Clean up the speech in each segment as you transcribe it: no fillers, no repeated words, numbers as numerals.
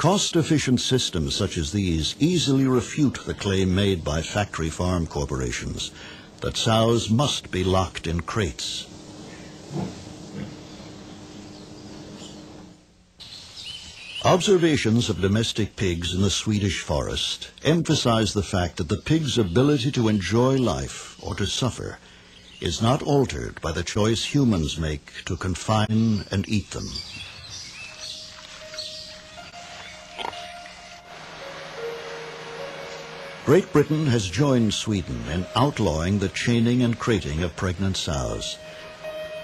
Cost-efficient systems such as these easily refute the claim made by factory farm corporations that sows must be locked in crates. Observations of domestic pigs in the Swedish forest emphasize the fact that the pig's ability to enjoy life or to suffer is not altered by the choice humans make to confine and eat them. Great Britain has joined Sweden in outlawing the chaining and crating of pregnant sows.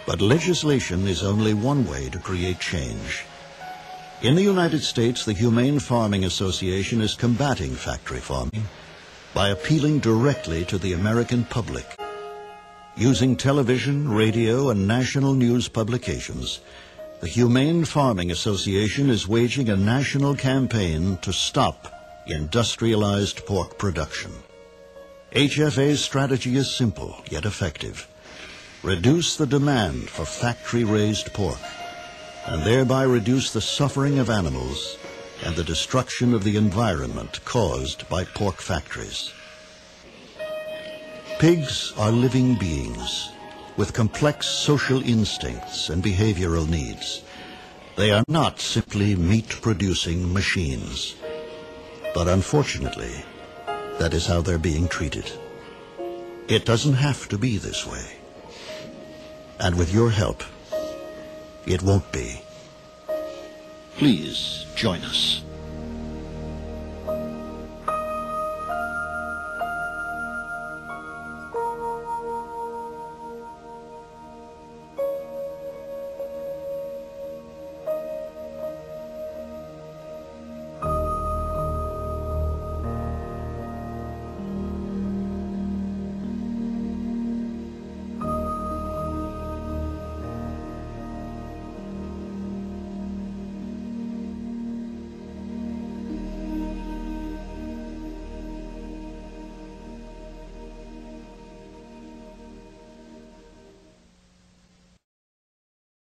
But legislation is only one way to create change. In the United States, the Humane Farming Association is combating factory farming by appealing directly to the American public. Using television, radio, and national news publications, the Humane Farming Association is waging a national campaign to stop industrialized pork production. HFA's strategy is simple yet effective. Reduce the demand for factory-raised pork, and thereby reduce the suffering of animals and the destruction of the environment caused by pork factories. Pigs are living beings with complex social instincts and behavioral needs. They are not simply meat-producing machines. But unfortunately, that is how they're being treated. It doesn't have to be this way. And with your help, it won't be. Please join us.